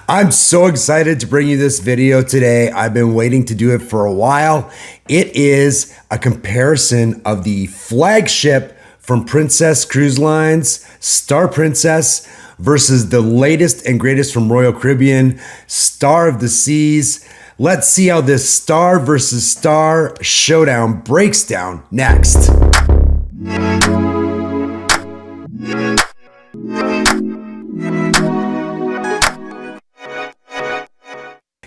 I'm so excited to bring you this video today. I've been waiting to do it for a while. It is a comparison of the flagship from Princess Cruise Lines, Star Princess, versus the latest and greatest from Royal Caribbean, Star of the Seas. Let's see how this Star versus Star showdown breaks down next.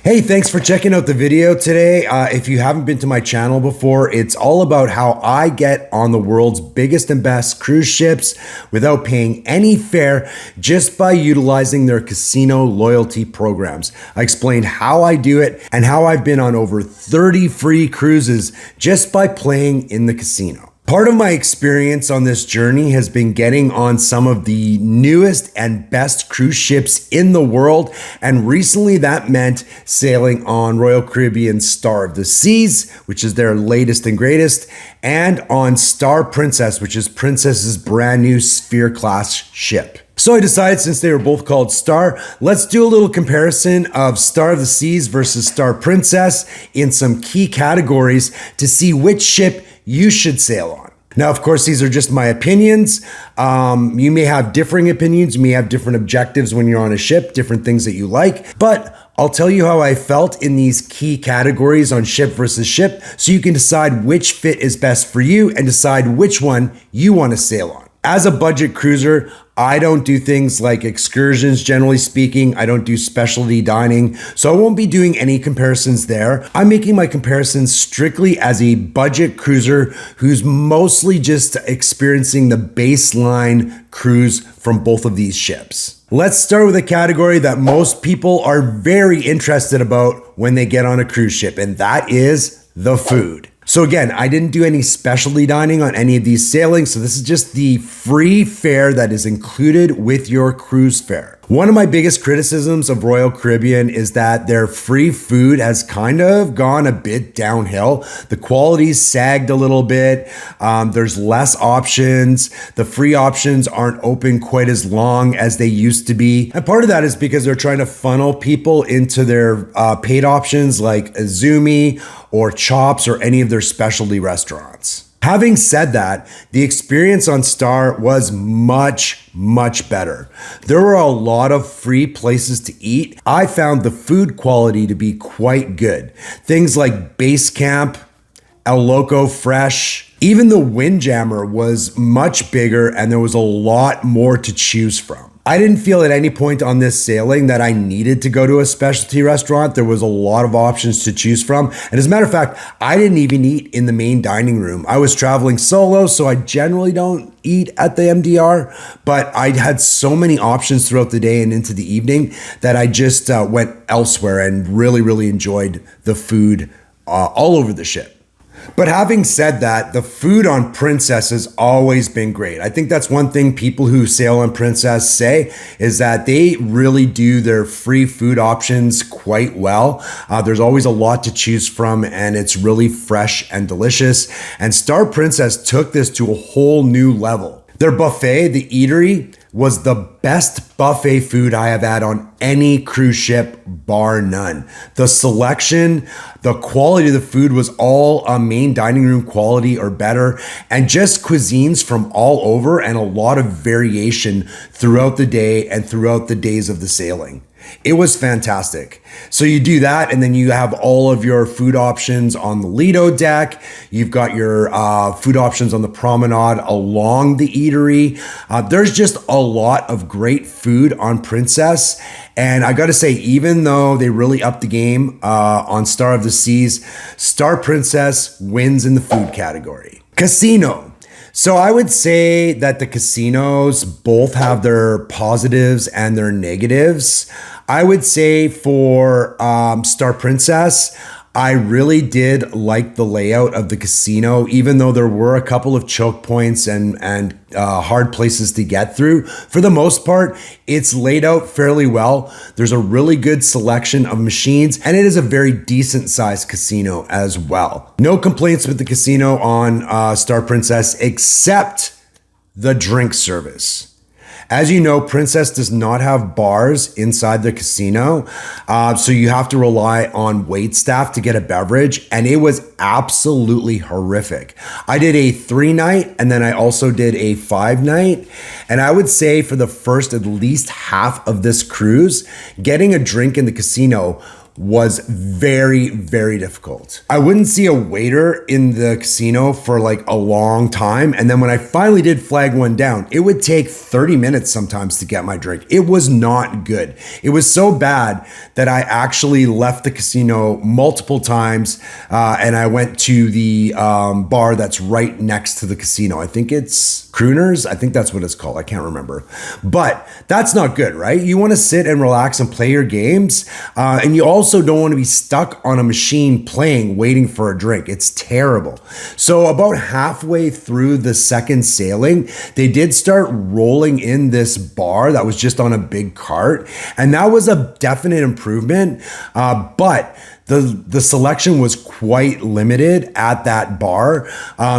Hey, thanks for checking out the video today. If you haven't been to my channel before, it's all about how I get on the world's biggest and best cruise ships without paying any fare, just by utilizing their casino loyalty programs. I explained how I do it and how I've been on over 30 free cruises just by playing in the casino. Part of my experience on this journey has been getting on some of the newest and best cruise ships in the world, and recently that meant sailing on Royal Caribbean Star of the Seas, which is their latest and greatest, and on Star Princess, which is Princess's brand new Sphere class ship. So I decided, since they were both called Star, let's do a little comparison of Star of the Seas versus Star Princess in some key categories to see which ship you should sail on. Now, of course, these are just my opinions. You may have differing opinions. You may have different objectives when you're on a ship, different things that you like, but I'll tell you how I felt in these key categories on ship versus ship, so you can decide which fit is best for you and decide which one you want to sail on. As a budget cruiser, I don't do things like excursions, generally speaking. I don't do specialty dining, so I won't be doing any comparisons there. I'm making my comparisons strictly as a budget cruiser who's mostly just experiencing the baseline cruise from both of these ships. Let's start with a category that most people are very interested about when they get on a cruise ship, and that is the food. So again, I didn't do any specialty dining on any of these sailings, so this is just the free fare that is included with your cruise fare. One of my biggest criticisms of Royal Caribbean is that their free food has kind of gone a bit downhill. The quality's sagged a little bit. There's less options. The free options aren't open quite as long as they used to be. And part of that is because they're trying to funnel people into their paid options like Azumi or Chops or any of their specialty restaurants. Having said that, the experience on Star was much better. There were a lot of free places to eat. I found the food quality to be quite good. Things like Base Camp, El Loco Fresh, even the Windjammer was much bigger, and there was a lot more to choose from. I didn't feel at any point on this sailing that I needed to go to a specialty restaurant. There was a lot of options to choose from. And as a matter of fact, I didn't even eat in the main dining room. I was traveling solo, so I generally don't eat at the MDR, but I had so many options throughout the day and into the evening that I just went elsewhere and really enjoyed the food all over the ship. But having said that, the food on Princess has always been great. I think that's one thing people who sail on Princess say, is that they really do their free food options quite well. There's always a lot to choose from, and it's really fresh and delicious. And Star Princess took this to a whole new level. Their buffet, the eatery, was the best buffet food I have had on any cruise ship, bar none. The selection, the quality of the food was all main dining room quality or better, and just cuisines from all over and a lot of variation throughout the day and throughout the days of the sailing. It was fantastic. So you do that, and then you have all of your food options on the Lido deck. You've got your food options on the promenade along the eatery. There's just a lot of great food on Princess. And I gotta say, even though they really upped the game on Star of the Seas, Star Princess wins in the food category. Casino. So I would say that the casinos both have their positives and their negatives. I would say for Star Princess, I really did like the layout of the casino, even though there were a couple of choke points and hard places to get through. For the most part, it's laid out fairly well. There's a really good selection of machines, and it is a very decent sized casino as well. No complaints with the casino on Star Princess, except the drink service. As you know, Princess does not have bars inside the casino, so you have to rely on wait staff to get a beverage, and it was absolutely horrific. I did a 3-night, and then I also did a 5-night, and I would say for the first at least half of this cruise, getting a drink in the casino was very, very difficult. I wouldn't see a waiter in the casino for like a long time. And then when I finally did flag one down, it would take 30 minutes sometimes to get my drink. It was not good. It was so bad that I actually left the casino multiple times and I went to the bar that's right next to the casino. I think it's Crooners. I think that's what it's called. I can't remember. But that's not good, right? You want to sit and relax and play your games. And you also don't want to be stuck on a machine playing, waiting for a drink. It's terrible. So about halfway through the second sailing, they did start rolling in this bar that was just on a big cart. And that was a definite improvement. But the selection was quite limited at that bar.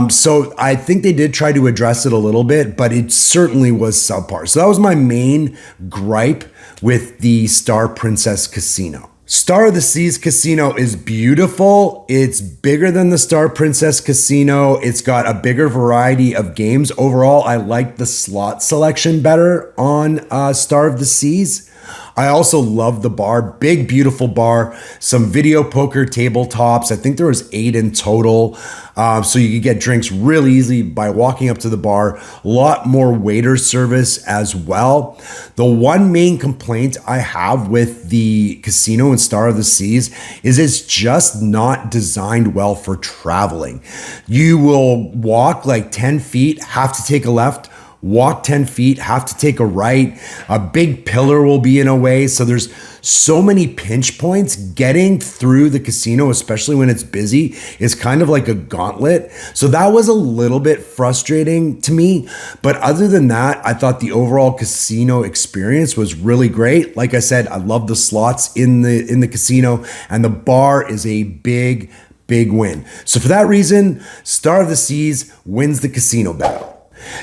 So I think they did try to address it a little bit, but it certainly was subpar. So that was my main gripe with the Star Princess Casino. Star of the Seas Casino is beautiful. It's bigger than the Star Princess Casino. It's got a bigger variety of games. Overall, I like the slot selection better on Star of the Seas. I also love the bar, big, beautiful bar, some video poker tabletops. I think there was 8 in total. So you could get drinks really easily by walking up to the bar. A lot more waiter service as well. The one main complaint I have with the casino in Star of the Seas is it's just not designed well for traveling. You will walk like 10 feet, have to take a left, walk 10 feet, have to take a right. A big pillar will be in a way. So there's so many pinch points. Getting through the casino, especially when it's busy, is kind of like a gauntlet. So that was a little bit frustrating to me. But other than that, I thought the overall casino experience was really great. Like I said, I love the slots in the casino, and the bar is a big win. So for that reason, Star of the Seas wins the casino battle.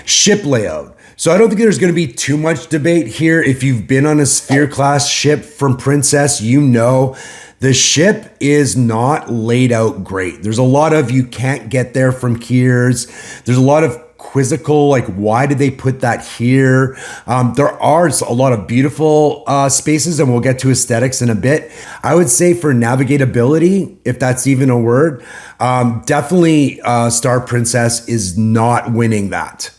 Ship layout. So I don't think there's going to be too much debate here. If you've been on a Sphere class ship from Princess, you know the ship is not laid out great. There's a lot of you can't get there from Kiers. There's a lot of quizzical, like why did they put that here? There are a lot of beautiful spaces, and we'll get to aesthetics in a bit. I would say for navigatability, if that's even a word, definitely Star Princess is not winning that.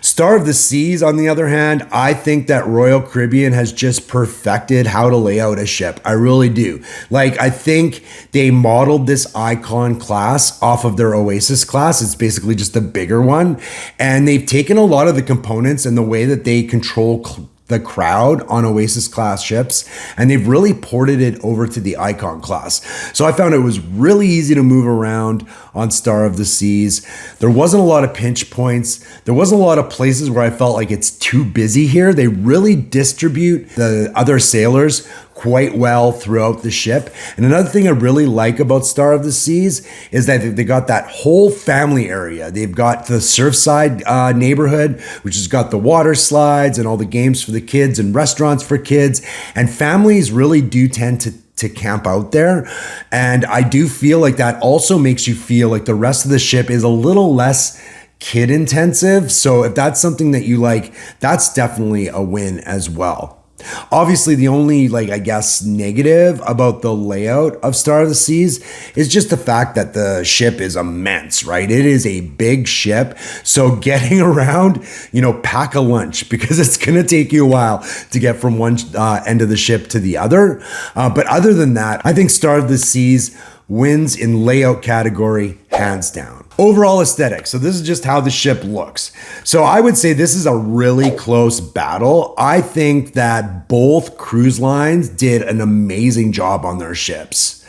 Star of the Seas, on the other hand, I think that Royal Caribbean has just perfected how to lay out a ship. I really do. Like, I think they modeled this Icon class off of their Oasis class. It's basically just a bigger one. And they've taken a lot of the components and the way that they control the crowd on Oasis class ships, and they've really ported it over to the Icon class. So I found it was really easy to move around on Star of the Seas. There wasn't a lot of pinch points. There wasn't a lot of places where I felt like it's too busy here. They really distribute the other sailors quite well throughout the ship. And another thing I really like about Star of the Seas is that they got that whole family area. They've got the Surfside neighborhood, which has got the water slides and all the games for the kids and restaurants for kids. And families really do tend to camp out there. And I do feel like that also makes you feel like the rest of the ship is a little less kid intensive. So if that's something that you like, that's definitely a win as well. Obviously, the only, I guess, negative about the layout of Star of the Seas is just the fact that the ship is immense, right? It is a big ship. So getting around, pack a lunch, because it's going to take you a while to get from one end of the ship to the other. But other than that, I think Star of the Seas wins in layout category, hands down. Overall aesthetic. So this is just how the ship looks. So I would say this is a really close battle. I think that both cruise lines did an amazing job on their ships.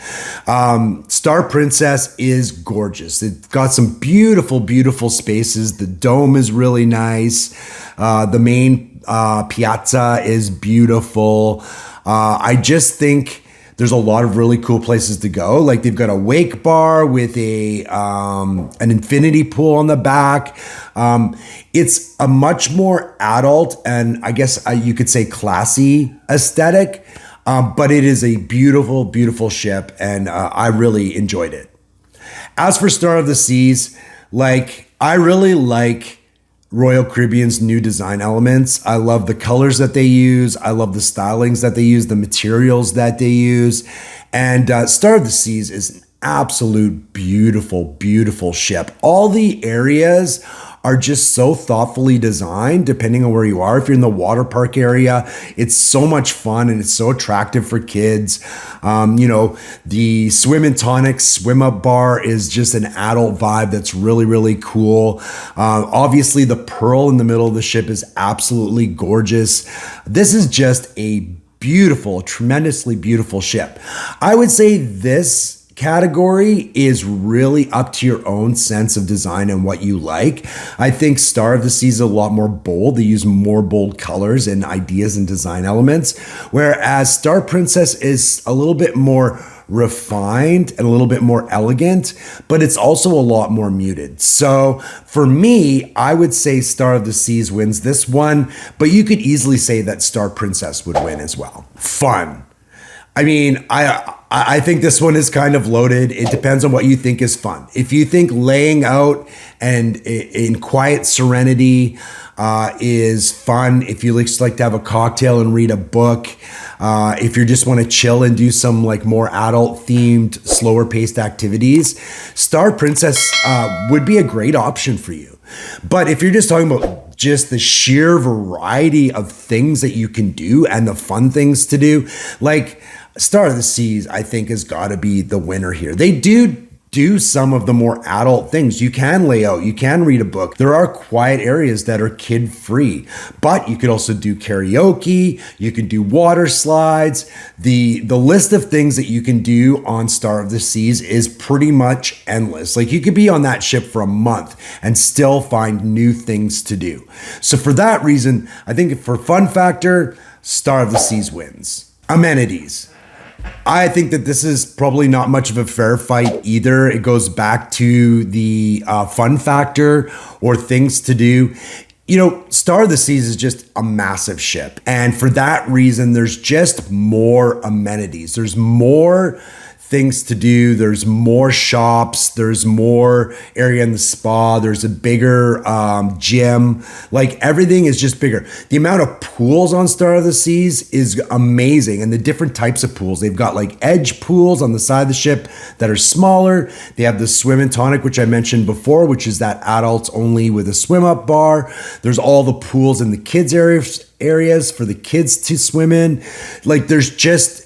Star Princess is gorgeous. It's got some beautiful, beautiful spaces. The dome is really nice. The main piazza is beautiful. I just think There's a lot of really cool places to go. Like they've got a wake bar with an infinity pool on the back. It's a much more adult and I guess you could say classy aesthetic, but it is a beautiful, beautiful ship, and I really enjoyed it. As for Star of the Seas, like I really like Royal Caribbean's new design elements. I love the colors that they use. I love the stylings that they use, the materials that they use. And Star of the Seas is an absolute beautiful, beautiful ship. All the areas are just so thoughtfully designed depending on where you are. If you're in the water park area, it's so much fun and it's so attractive for kids. The Swim and Tonic swim up bar is just an adult vibe that's really, really cool. Obviously, the pearl in the middle of the ship is absolutely gorgeous. This is just a beautiful, tremendously beautiful ship. I would say this category is really up to your own sense of design and what you like. I think Star of the Seas is a lot more bold. They use more bold colors and ideas and design elements, whereas Star Princess is a little bit more refined and a little bit more elegant, but it's also a lot more muted. So for me, I would say Star of the Seas wins this one, but you could easily say that Star Princess would win as well. Fun. I mean, I think this one is kind of loaded. It depends on what you think is fun. If you think laying out and in quiet serenity is fun, if you just like to have a cocktail and read a book, if you just want to chill and do some like more adult themed, slower paced activities, Star Princess would be a great option for you. But if you're just talking about just the sheer variety of things that you can do and the fun things to do, like Star of the Seas, I think, has got to be the winner here. They do some of the more adult things. You can lay out, you can read a book. There are quiet areas that are kid free, but you could also do karaoke. You can do water slides. The list of things that you can do on Star of the Seas is pretty much endless. Like you could be on that ship for a month and still find new things to do. So for that reason, I think for fun factor, Star of the Seas wins. Amenities. I think that this is probably not much of a fair fight either. It goes back to the fun factor or things to do. Star of the Seas is just a massive ship. And for that reason, there's just more amenities. There's more things to do. There's more shops. There's more area in the spa. There's a bigger gym. Like everything is just bigger. The amount of pools on Star of the Seas is amazing. And the different types of pools. They've got like edge pools on the side of the ship that are smaller. They have the Swim and Tonic, which I mentioned before, which is that adults only with a swim up bar. There's all the pools in the kids areas for the kids to swim in. Like there's just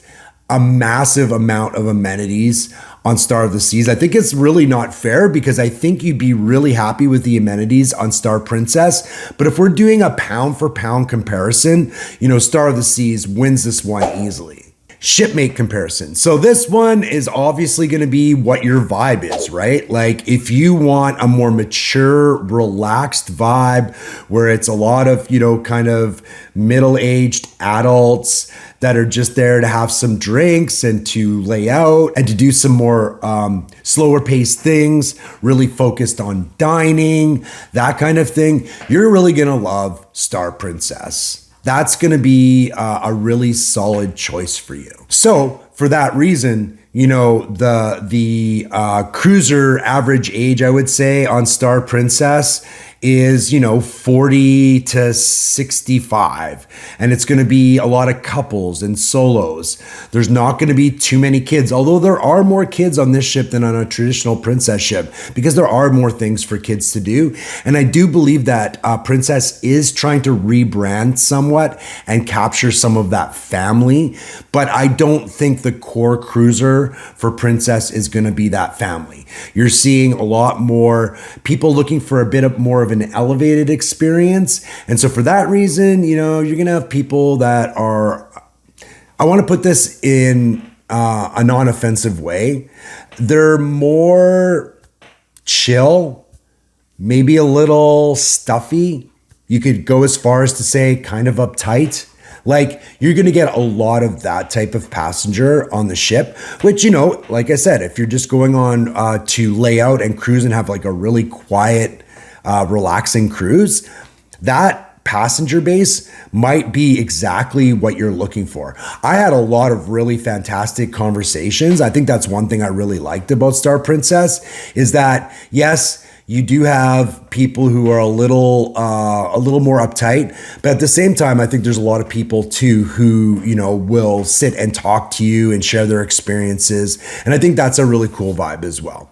a massive amount of amenities on Star of the Seas. I think it's really not fair because I think you'd be really happy with the amenities on Star Princess. But if we're doing a pound for pound comparison, Star of the Seas wins this one easily. Shipmate comparison. So this one is obviously going to be what your vibe is, right? Like if you want a more mature, relaxed vibe where it's a lot of, kind of middle-aged adults that are just there to have some drinks and to lay out and to do some more slower paced things, really focused on dining, that kind of thing, you're really going to love Star Princess. That's going to be a really solid choice for you. So for that reason, the cruiser average age, I would say, on Star Princess is, 40 to 65. And it's going to be a lot of couples and solos. There's not going to be too many kids, although there are more kids on this ship than on a traditional Princess ship because there are more things for kids to do. And I do believe that Princess is trying to rebrand somewhat and capture some of that family. But I don't think the core cruiser for Princess is going to be that family. You're seeing a lot more people looking for a bit more of an elevated experience. And so for that reason, you're going to have people that are, I want to put this in a non-offensive way. They're more chill, maybe a little stuffy. You could go as far as to say kind of uptight. Like, you're going to get a lot of that type of passenger on the ship, which, you know, like I said, if you're just going on to lay out and cruise and have like a really quiet, relaxing cruise, that passenger base might be exactly what you're looking for. I had a lot of really fantastic conversations. I think that's one thing I really liked about Star Princess is that, yes, you do have people who are a little more uptight, but at the same time, I think there's a lot of people too who, you know, will sit and talk to you and share their experiences. And I think that's a really cool vibe as well.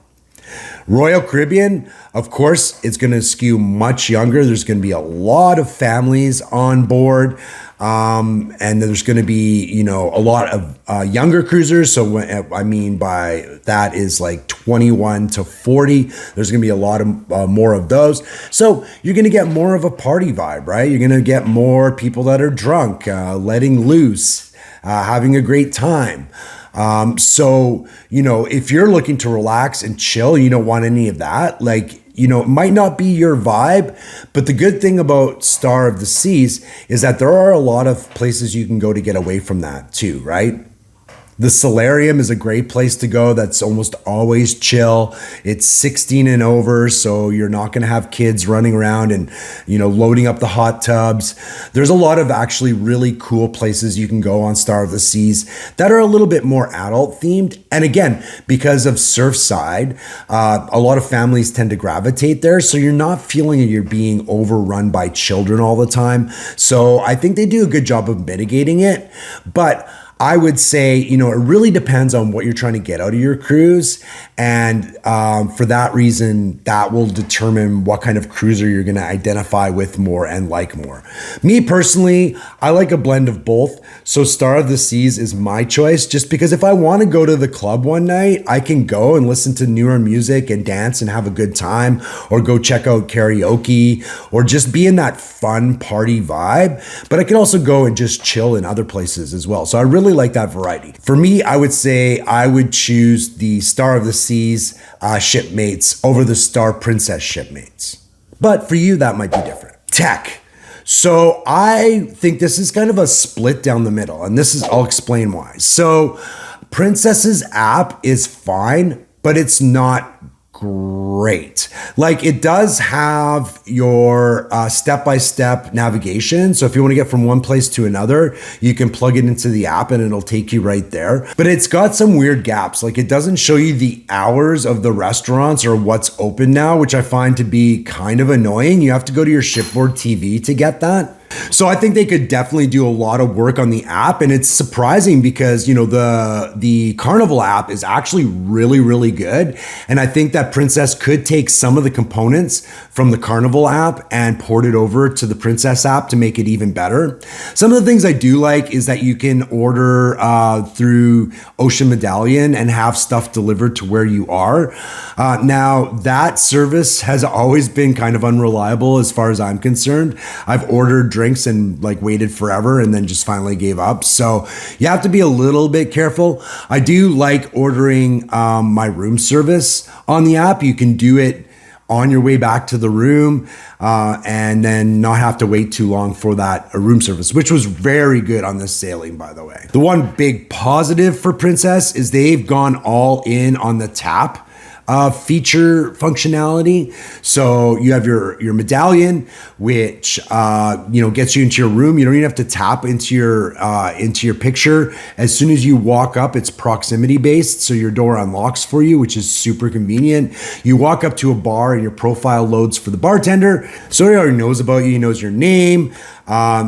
Royal Caribbean, of course, it's going to skew much younger. There's going to be a lot of families on board. And there's going to be, you know, a lot of younger cruisers. So when, I mean by that is like 21 to 40. There's going to be a lot of more of those. So you're going to get more of a party vibe, right? You're going to get more people that are drunk, letting loose, having a great time. So, you know, if you're looking to relax and chill, you don't want any of that. Like, you know, it might not be your vibe, but the good thing about Star of the Seas is that there are a lot of places you can go to get away from that too, right? The Solarium is a great place to go. That's almost always chill. It's 16 and over, so you're not going to have kids running around and, you know, loading up the hot tubs. There's a lot of actually really cool places you can go on Star of the Seas that are a little bit more adult themed. And again, because of Surfside, a lot of families tend to gravitate there, so you're not feeling you're being overrun by children all the time. So I think they do a good job of mitigating it, but I would say, you know, it really depends on what you're trying to get out of your cruise. And for that reason, that will determine what kind of cruiser you're going to identify with more and like more. Me personally, I like a blend of both. So Star of the Seas is my choice just because if I want to go to the club one night, I can go and listen to newer music and dance and have a good time, or go check out karaoke, or just be in that fun party vibe. But I can also go and just chill in other places as well. So I really like that variety. For me, I would say I would choose the Star of the Seas Shipmates over the Star Princess Shipmates. But for you, that might be different. Tech. So I think this is kind of a split down the middle, and I'll explain why. So Princess's app is fine, but it's not great. Like, it does have your step-by-step navigation. So if you want to get from one place to another, you can plug it into the app and it'll take you right there. But it's got some weird gaps. Like, it doesn't show you the hours of the restaurants or what's open now, which I find to be kind of annoying. You have to go to your shipboard TV to get that. So I think they could definitely do a lot of work on the app, and it's surprising because, you know, the Carnival app is actually really, really good. And I think that Princess could take some of the components from the Carnival app and port it over to the Princess app to make it even better. Some of the things I do like is that you can order through Ocean Medallion and have stuff delivered to where you are. Now, that service has always been kind of unreliable as far as I'm concerned. I've ordered drinks and like waited forever and then just finally gave up. So you have to be a little bit careful. I do like ordering my room service on the app. You can do it on your way back to the room and then not have to wait too long for that room service, which was very good on this sailing, by the way. The one big positive for Princess is they've gone all in on the tap feature functionality. So you have your medallion, which gets you into your room. You don't even have to tap into your picture. As soon as you walk up, it's proximity based, so your door unlocks for you, which is super convenient. You walk up to a bar and your profile loads for the bartender, so he already knows about you. He knows your name.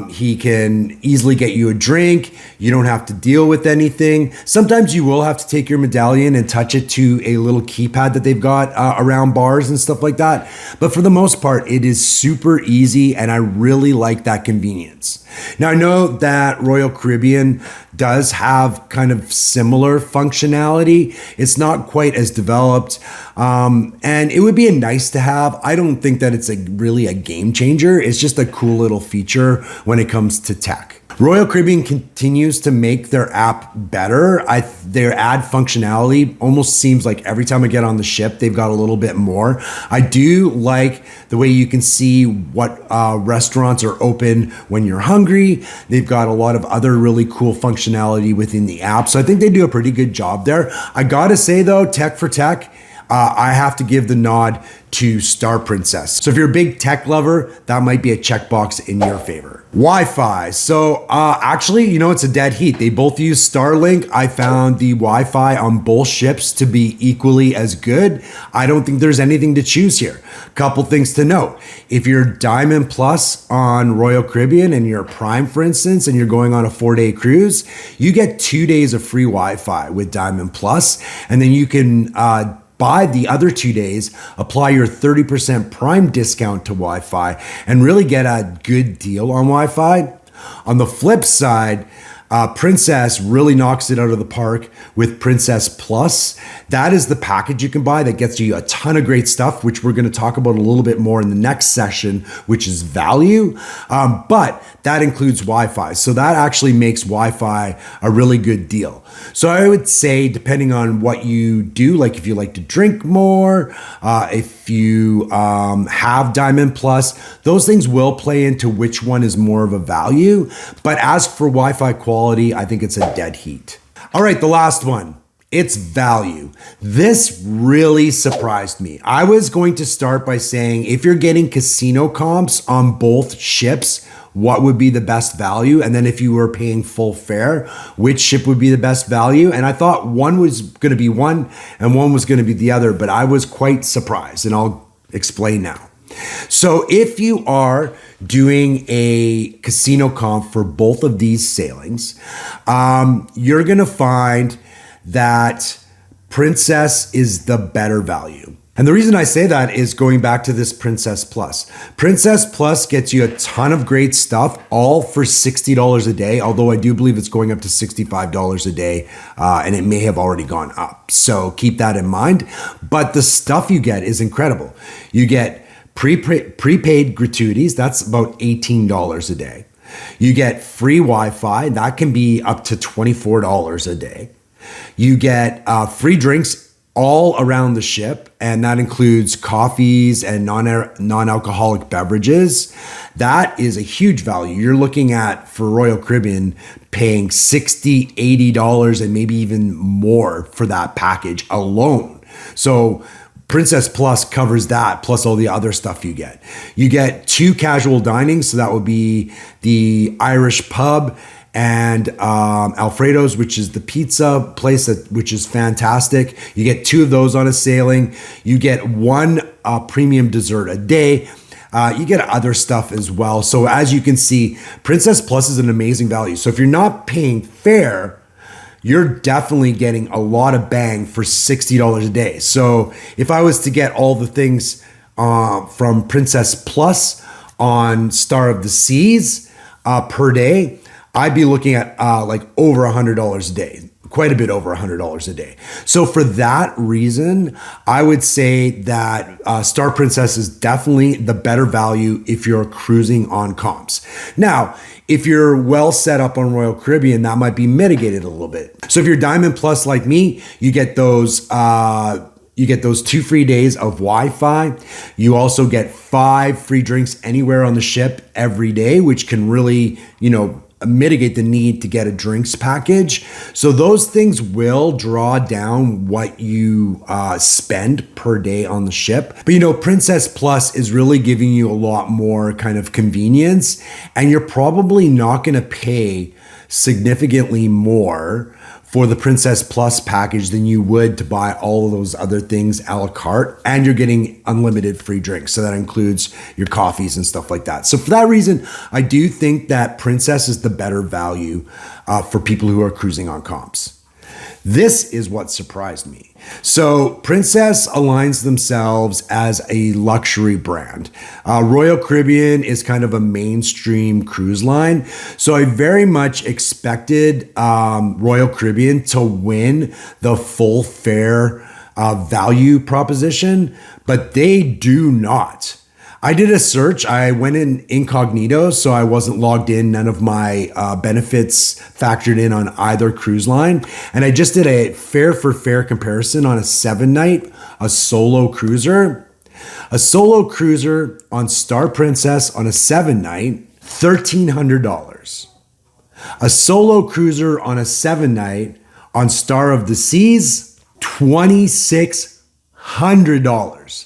He can easily get you a drink. You don't have to deal with anything. Sometimes you will have to take your medallion and touch it to a little keypad that they've got around bars and stuff like that. But for the most part, it is super easy, and I really like that convenience. Now, I know that Royal Caribbean does have kind of similar functionality. It's not quite as developed, and it would be a nice to have. I don't think that it's really a game changer. It's just a cool little feature when it comes to tech. Royal Caribbean continues to make their app better. Their ad functionality almost seems like every time I get on the ship, they've got a little bit more. I do like the way you can see what restaurants are open when you're hungry. They've got a lot of other really cool functionality within the app. So I think they do a pretty good job there. I gotta say though, tech for tech, I have to give the nod to Star Princess. So if you're a big tech lover, that might be a checkbox in your favor. Wi-Fi. So actually, it's a dead heat. They both use Starlink. I found the Wi-Fi on both ships to be equally as good. I don't think there's anything to choose here. Couple things to note. If you're Diamond Plus on Royal Caribbean and you're Prime, for instance, and you're going on a 4-day cruise, you get 2 days of free Wi-Fi with Diamond Plus, and then you can buy the other 2 days, apply your 30% Prime discount to Wi-Fi, and really get a good deal on Wi-Fi. On the flip side, Princess really knocks it out of the park with Princess Plus. That is the package you can buy that gets you a ton of great stuff, which we're going to talk about a little bit more in the next session, which is value. But that includes Wi-Fi. So that actually makes Wi-Fi a really good deal. So I would say, depending on what you do, like if you like to drink more, if you have Diamond Plus, those things will play into which one is more of a value. But as for Wi-Fi quality, I think it's a dead heat. All right, the last one. It's value. This really surprised me. I was going to start by saying, if you're getting casino comps on both ships, what would be the best value? And then if you were paying full fare, which ship would be the best value? And I thought one was going to be one and one was going to be the other, but I was quite surprised, and I'll explain now. So if you are doing a casino comp for both of these sailings, you're going to find that Princess is the better value. And the reason I say that is going back to this Princess Plus. Princess Plus gets you a ton of great stuff, all for $60 a day, although I do believe it's going up to $65 a day, and it may have already gone up. So keep that in mind. But the stuff you get is incredible. You get prepaid gratuities, that's about $18 a day. You get free Wi-Fi, that can be up to $24 a day. You get free drinks all around the ship, and that includes coffees and non-alcoholic beverages. That is a huge value. You're looking at, for Royal Caribbean, paying $60, $80, and maybe even more for that package alone. So Princess Plus covers that, plus all the other stuff you get. You get 2 casual dining, so that would be the Irish pub and Alfredo's, which is the pizza place, which is fantastic. You get 2 of those on a sailing. You get 1 premium dessert a day. You get other stuff as well. So as you can see, Princess Plus is an amazing value. So if you're not paying fare, you're definitely getting a lot of bang for $60 a day. So if I was to get all the things from Princess Plus on Star of the Seas per day, I'd be looking at like over $100 a day, quite a bit over $100 a day. So for that reason, I would say that Star Princess is definitely the better value if you're cruising on comps. Now, if you're well set up on Royal Caribbean, that might be mitigated a little bit. So if you're Diamond Plus like me, you get those 2 free days of Wi-Fi. You also get 5 free drinks anywhere on the ship every day, which can really, mitigate the need to get a drinks package. So those things will draw down what you spend per day on the ship. But Princess Plus is really giving you a lot more kind of convenience, and you're probably not going to pay significantly more for the Princess Plus package than you would to buy all of those other things a la carte, and you're getting unlimited free drinks. So that includes your coffees and stuff like that. So for that reason, I do think that Princess is the better value for people who are cruising on comps. This is what surprised me. So Princess aligns themselves as a luxury brand. Royal Caribbean is kind of a mainstream cruise line. So I very much expected Royal Caribbean to win the full fare value proposition, but they do not. I did a search. I went in incognito, so I wasn't logged in. None of my benefits factored in on either cruise line. And I just did a fare for fare comparison on a 7-night, a solo cruiser. A solo cruiser on Star Princess on a 7-night, $1,300. A solo cruiser on a 7-night on Star of the Seas, $2,600.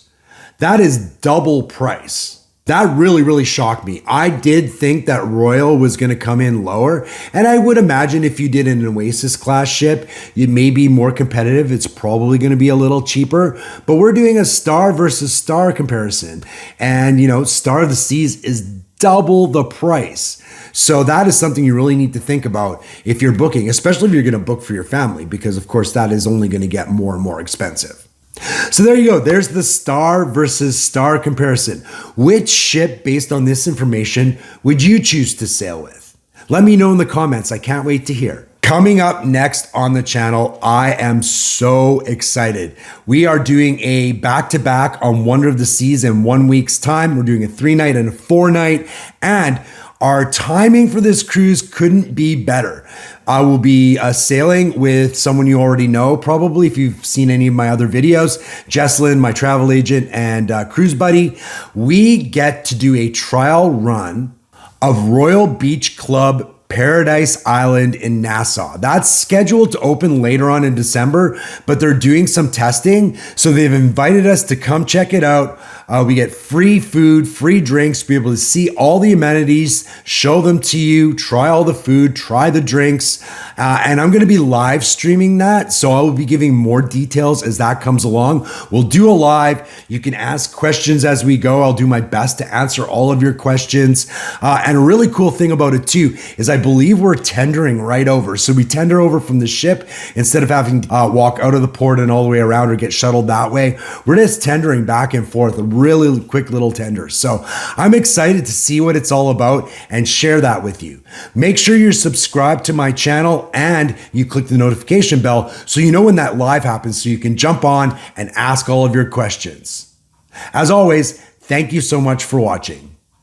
That is double price. That really shocked me. I did think that Royal was going to come in lower. And I would imagine if you did an Oasis class ship, it may be more competitive. It's probably going to be a little cheaper. But we're doing a Star versus Star comparison. And, Star of the Seas is double the price. So that is something you really need to think about if you're booking, especially if you're going to book for your family, because of course that is only going to get more and more expensive. So there you go. There's the Star versus Star comparison. Which ship, based on this information, would you choose to sail with? Let me know in the comments. I can't wait to hear. Coming up next on the channel, I am so excited. We are doing a back-to-back on Wonder of the Seas in 1 week's time. We're doing a 3-night and a 4-night, and our timing for this cruise couldn't be better. I will be sailing with someone you already know, probably if you've seen any of my other videos, Jesslyn, my travel agent and cruise buddy. We get to do a trial run of Royal Beach Club Paradise Island in Nassau. That's scheduled to open later on in December, but they're doing some testing. So they've invited us to come check it out. We get free food, free drinks, be able to see all the amenities, show them to you, try all the food, try the drinks. And I'm going to be live streaming that. So I will be giving more details as that comes along. We'll do a live. You can ask questions as we go. I'll do my best to answer all of your questions. And a really cool thing about it too is I believe we're tendering right over. So we tender over from the ship instead of having to walk out of the port and all the way around or get shuttled that way. We're just tendering back and forth, a really quick little tender. So I'm excited to see what it's all about and share that with you. Make sure you're subscribed to my channel and you click the notification bell so you know when that live happens so you can jump on and ask all of your questions. As always, thank you so much for watching.